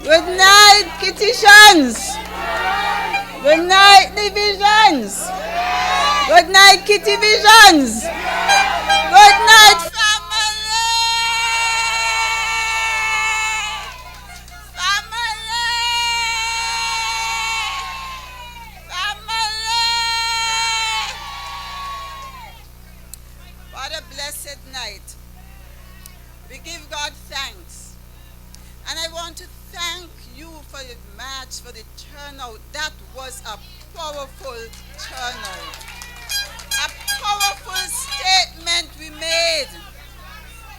Good night, Kittytions. Good night, Divisions. Good night, Kitty Visions. Good night, family. Family. Family. What a blessed night. We give God thanks. And I want to thank you for the match, for the turnout. That was a powerful turnout. A powerful statement we made.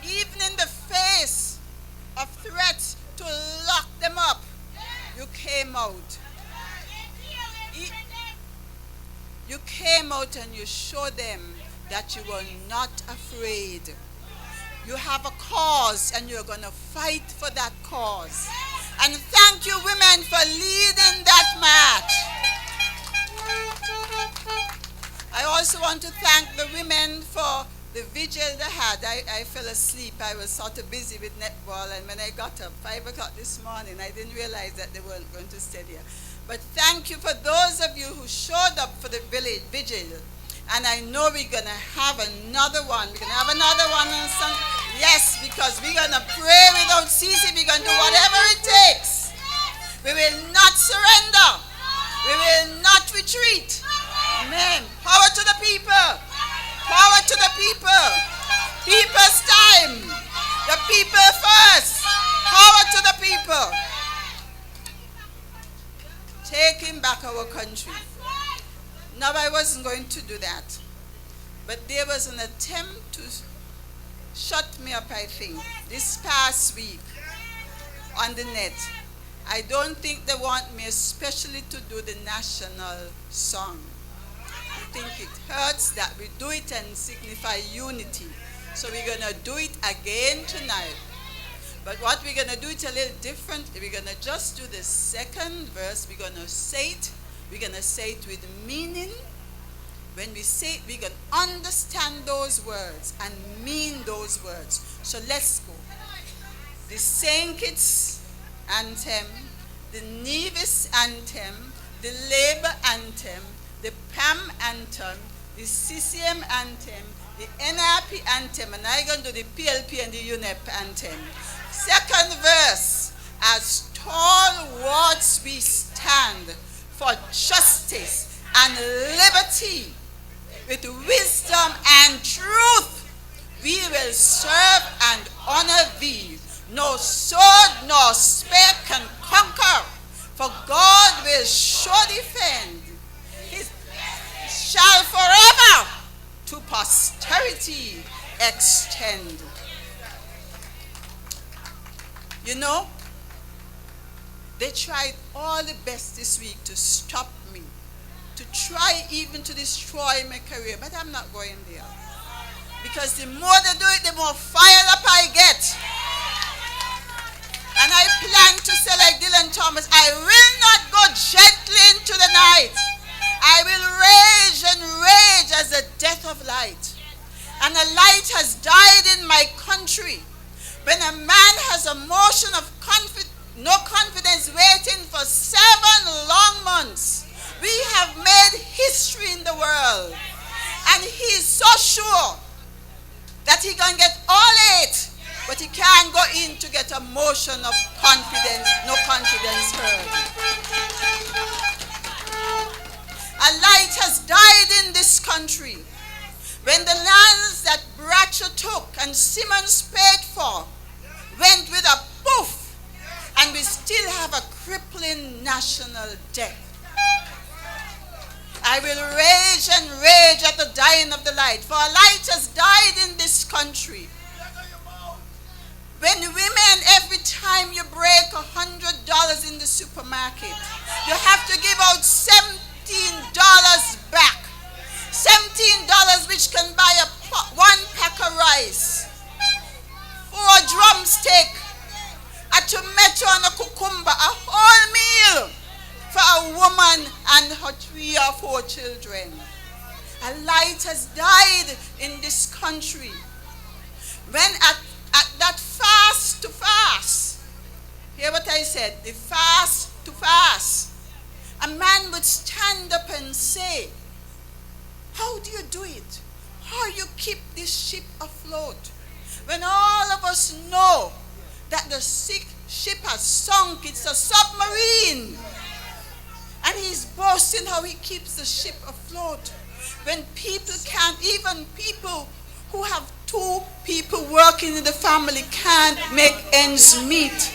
Even in the face of threats to lock them up, you came out. You came out and you showed them that you were not afraid. You have a cause and you're going to fight for that cause. And thank you, women, for leading that march. I also want to thank the women for the vigil they had. I fell asleep. I was sort of busy with netball, and when I got up 5 o'clock this morning, I didn't realize that they weren't going to stay there. But thank you for those of you who showed up for the vigil. And I know we're going to have another one. We're going to have another one on Sunday. Yes, because we're going to pray without ceasing. We're going to do whatever it takes. We will not surrender. We will not retreat. Amen. Power to the people. Power to the people. People's time. The people first. Power to the people. Taking back our country. No, I wasn't going to do that. But there was an attempt to shut me up, I think, this past week on the net. I don't think they want me especially to do the national song. I think it hurts that we do it and signify unity. So we're going to do it again tonight. But what we're going to do, it's a little different. We're going to just do the second verse. We're going to say it. We're going to say it with meaning. When we say it, we can understand those words and mean those words. So let's go. The St. Kitts anthem, the Nevis anthem, the Labour anthem, the PAM anthem, the CCM anthem, the NRP anthem, and I'm going to do the PLP and the UNEP anthem. Second verse, as stalwarts we stand for justice and liberty. With wisdom and truth, we will serve and honor thee. No sword nor spear can conquer, for God will sure defend. His shall forever to posterity extend. You know, they tried all the best this week to stop me, to try even to destroy my career, but I'm not going there. Because the more they do it, the more fired up I get. And I plan to say like Dylan Thomas, I will not go gently into the night. I will rage and rage as the death of light. And a light has died in my country. When a man has a motion of no confidence waiting for 7 long months, we have made history in the world. And he's so sure that he can get all 8, but he can't go in to get a motion of confidence, no confidence heard. A light has died in this country. When the lands that Bratcher took and Simmons paid for went with a poof, and we still have a crippling national debt. I will rage and rage at the dying of the light, for a light has died in this country. When women, every time you break $100 in the supermarket, you have to give out $17 back. $17 which can buy 1 pack of rice, 4 drumsticks, a tomato and a cucumber, a whole meal for a woman and her 3 or 4 children. A light has died in this country. When at that fast to fast, Hear what I said, the fast to fast. A man would stand up and say, how do you do it? How you keep this ship afloat? When all of us know that the ship has sunk, it's a submarine. And he's boasting how he keeps the ship afloat. When people can't, even people who have 2 people working in the family can't make ends meet.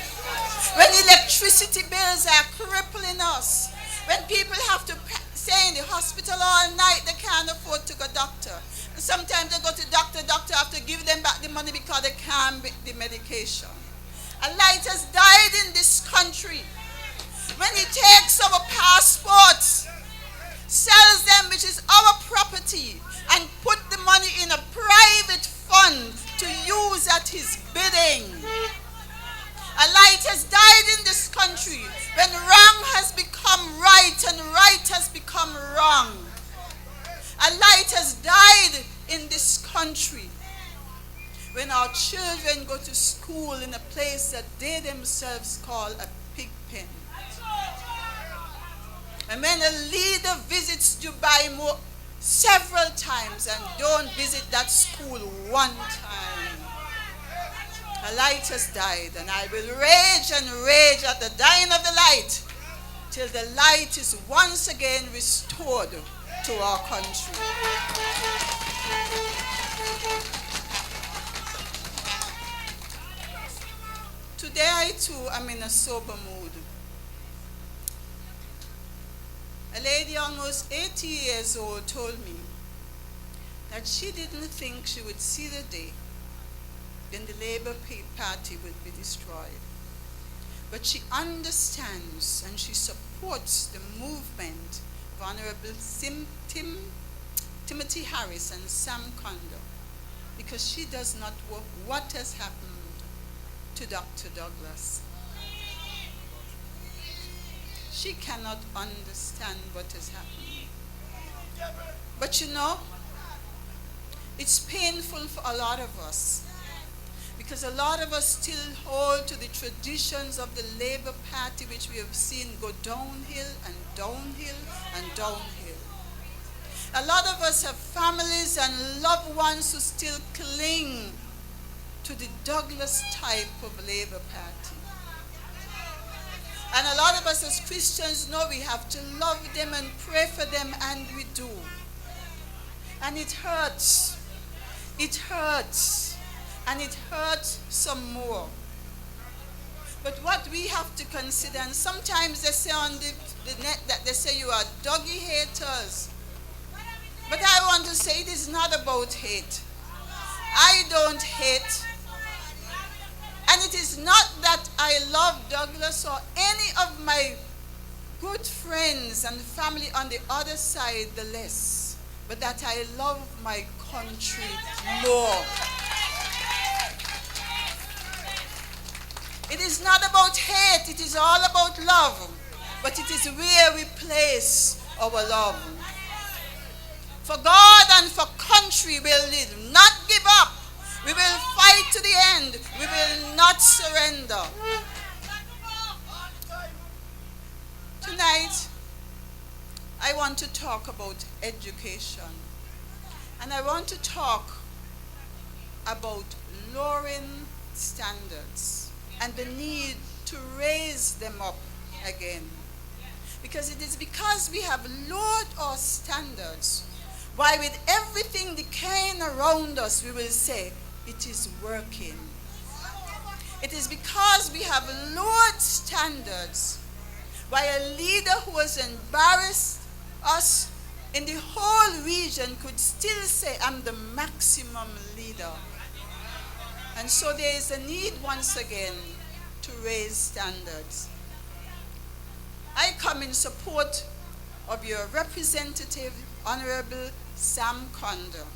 When electricity bills are crippling us. When people have to stay in the hospital all night, they can't afford to go to doctor. And sometimes they go to doctor have to give them back the money because they can't get the medication. A light has died in this country. When he takes our passports, sells them, which is our property, and put the money in a private fund to use at his bidding. A light has died in this country when wrong has become right and right has become wrong. A light has died in this country when our children go to school in a place that they themselves call a pig pen. And when a leader visits Dubai several times and don't visit that school one time, a light has died, and I will rage and rage at the dying of the light till the light is once again restored to our country. Today I too am in a sober mood. A lady almost 80 years old told me that she didn't think she would see the day when the Labour Party would be destroyed. But she understands and she supports the movement of Honorable Timothy Harris and Sam Condor because she does not know what has happened to Dr. Douglas. She cannot understand what has happened. But you know, it's painful for a lot of us because a lot of us still hold to the traditions of the Labour Party, which we have seen go downhill and downhill and downhill. A lot of us have families and loved ones who still cling to the Douglas type of Labour Party. And a lot of us as Christians know we have to love them and pray for them, and we do. And it hurts. It hurts. And it hurts some more. But what we have to consider, and sometimes they say on the net that they say you are doggy haters. But I want to say it is not about hate. I don't hate. And it is not that I love Douglas or any of my good friends and family on the other side the less, but that I love my country more. It is not about hate, it is all about love, but it is where we place our love. For God and for country we will not give up. We will fight to the end. We will not surrender. Tonight, I want to talk about education. And I want to talk about lowering standards and the need to raise them up again. Because it is because we have lowered our standards, why with everything decaying around us, we will say, it is working. It is because we have lowered standards, why a leader who has embarrassed us in the whole region could still say, I'm the maximum leader. And so there is a need once again to raise standards. I come in support of your representative, Honorable Sam Condor.